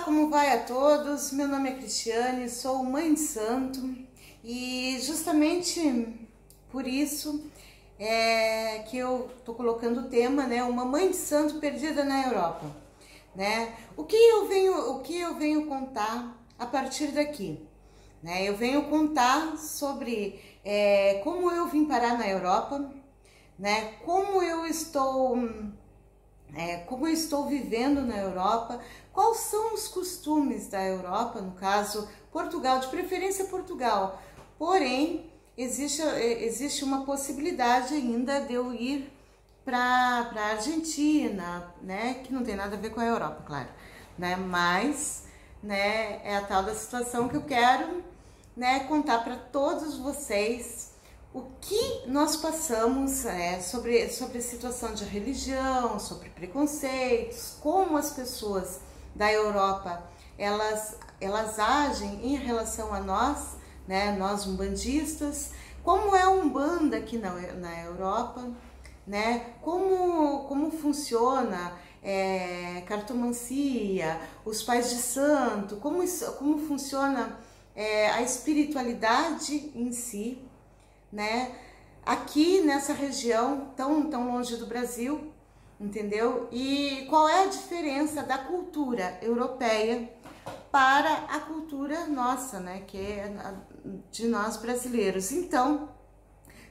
como vai a todos? Meu nome é Cristiane, sou mãe de santo e justamente por isso é que eu tô colocando o tema, né? Uma mãe de santo perdida na Europa, né? O que eu venho contar a partir daqui, né? Eu venho contar sobre como eu vim parar na Europa, né? Como eu estou vivendo na Europa, quais são os costumes da Europa, no caso Portugal, de preferência Portugal. Porém, existe uma possibilidade ainda de eu ir para a Argentina, né, que não tem nada a ver com a Europa, claro, né, mas, né, é a tal da situação que eu quero, né, contar para todos vocês o que nós passamos sobre a situação de religião, sobre preconceitos, como as pessoas da Europa elas agem em relação a nós, né, nós umbandistas, como é a Umbanda aqui na Europa, né, como funciona cartomancia, os pais de santo, como funciona a espiritualidade em si, né? Aqui nessa região tão longe do Brasil, entendeu? E qual é a diferença da cultura europeia para a cultura nossa, né? Que é de nós brasileiros. Então,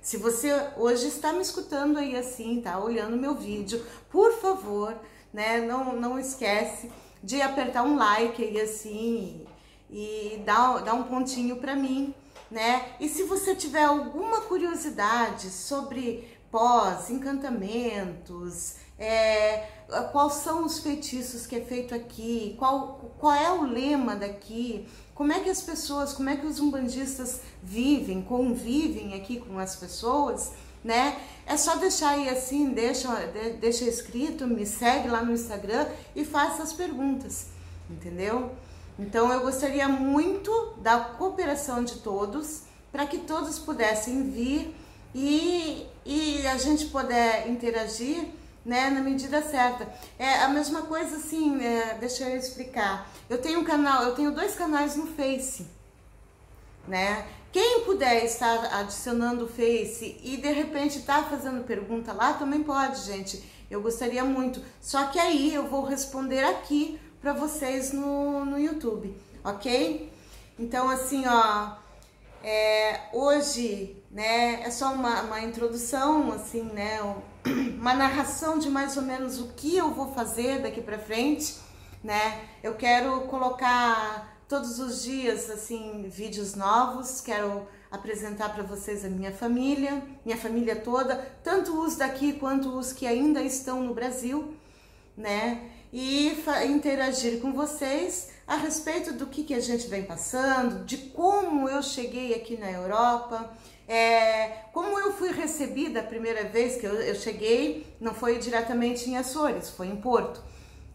se você hoje está me escutando aí assim, tá olhando meu vídeo, por favor, né? Não esquece de apertar um like aí assim e dar um pontinho para mim, né? E se você tiver alguma curiosidade sobre encantamentos, quais são os feitiços que é feito aqui, qual é o lema daqui, como é que as pessoas, como é que os umbandistas convivem aqui com as pessoas, né? É só deixar aí assim, deixa escrito, me segue lá no Instagram e faça as perguntas, entendeu? Então eu gostaria muito da cooperação de todos, para que todos pudessem vir e a gente puder interagir, né, na medida certa. É a mesma coisa assim, deixa eu explicar. Eu tenho dois canais no Face, né? Quem puder estar adicionando o Face e de repente tá fazendo pergunta lá, também pode, gente. Eu gostaria muito. Só que aí eu vou responder aqui para vocês no YouTube, ok? Então, assim, ó, hoje, né, é só uma introdução, assim, né, uma narração de mais ou menos o que eu vou fazer daqui para frente, né? Eu quero colocar todos os dias, assim, vídeos novos, quero apresentar para vocês a minha família toda, tanto os daqui quanto os que ainda estão no Brasil, né? E interagir com vocês a respeito do que a gente vem passando, de como eu cheguei aqui na Europa, como eu fui recebida a primeira vez que eu cheguei, não foi diretamente em Açores, foi em Porto,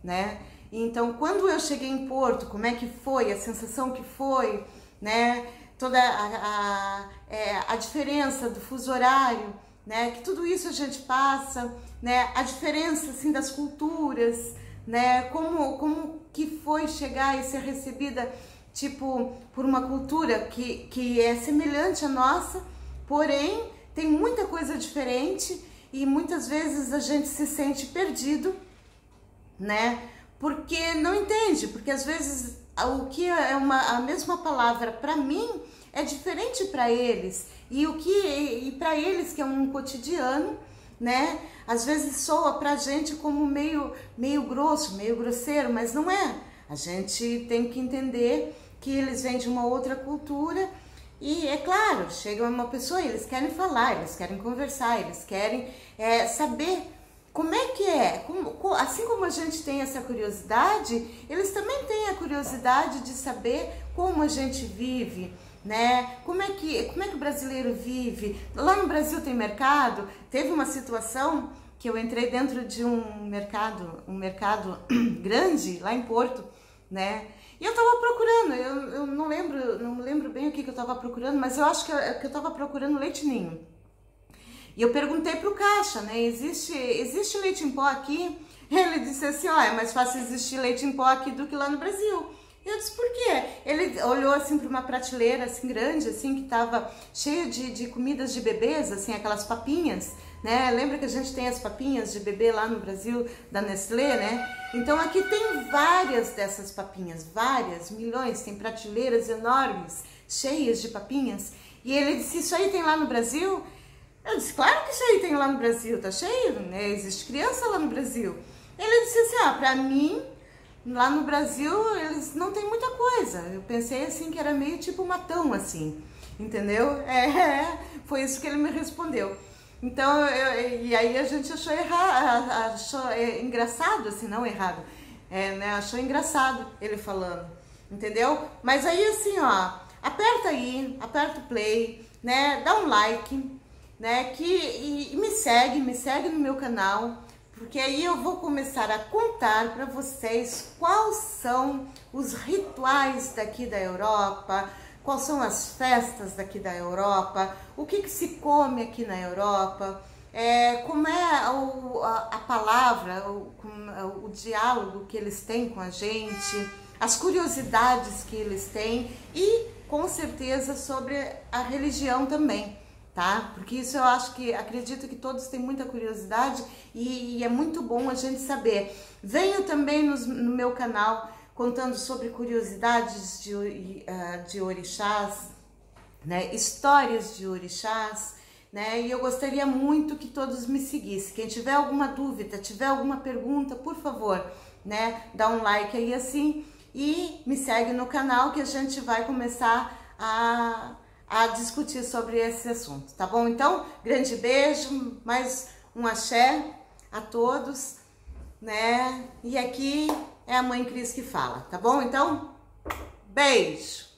né? Então, quando eu cheguei em Porto, como é que foi, a sensação que foi, né? Toda a diferença do fuso horário, né? Que tudo isso a gente passa, né? A diferença, assim, das culturas, né? Como que foi chegar e ser recebida, tipo, por uma cultura que é semelhante à nossa, porém tem muita coisa diferente e muitas vezes a gente se sente perdido, né? Porque não entende, porque às vezes o que é a mesma palavra para mim é diferente para eles e para eles que é um cotidiano, né? Às vezes soa pra gente como meio grosso, meio grosseiro, mas não é. A gente tem que entender que eles vêm de uma outra cultura e, é claro, chega uma pessoa e eles querem falar, eles querem conversar, eles querem saber como é que é. Assim como a gente tem essa curiosidade, eles também têm a curiosidade de saber como a gente vive, né? Como é que o brasileiro vive? Lá no Brasil tem mercado. Teve uma situação que eu entrei dentro de um mercado grande lá em Porto, né? E eu tava procurando, eu não lembro bem o que eu tava procurando, mas eu acho que eu tava procurando leite ninho. E eu perguntei pro caixa, né? Existe leite em pó aqui? Ele disse assim, ó, é mais fácil existir leite em pó aqui do que lá no Brasil. Eu disse, por quê? Ele olhou assim para uma prateleira assim grande, assim, que tava cheio de comidas de bebês, assim, aquelas papinhas, né? Lembra que a gente tem as papinhas de bebê lá no Brasil, da Nestlé, né? Então aqui tem várias dessas papinhas, várias, milhões, tem prateleiras enormes, cheias de papinhas. E ele disse, isso aí tem lá no Brasil? Eu disse, claro que isso aí tem lá no Brasil, tá cheio, né? Existe criança lá no Brasil. Ele disse assim, ah, pra mim, lá no Brasil, eles não tem muita coisa. Eu pensei assim que era meio tipo matão, assim, entendeu? Foi isso que ele me respondeu. Então, e aí a gente achou errado, achou engraçado, assim, não errado, né? Achou engraçado ele falando, entendeu? Mas aí assim, ó, aperta aí, aperta o play, né? Dá um like, né? E me segue no meu canal, porque aí eu vou começar a contar para vocês quais são os rituais daqui da Europa, quais são as festas daqui da Europa, o que se come aqui na Europa, como é a palavra, o diálogo que eles têm com a gente, as curiosidades que eles têm e, com certeza, sobre a religião também. Tá? Porque isso eu acredito que todos têm muita curiosidade e é muito bom a gente saber. Venho também no meu canal contando sobre curiosidades de orixás, né? Histórias de orixás, né? E eu gostaria muito que todos me seguissem. Quem tiver alguma dúvida, tiver alguma pergunta, por favor, né? Dá um like aí assim e me segue no canal que a gente vai começar a discutir sobre esse assunto, tá bom? Então, grande beijo, mais um axé a todos, né? E aqui é a Mãe Cris que fala, tá bom? Então, beijo!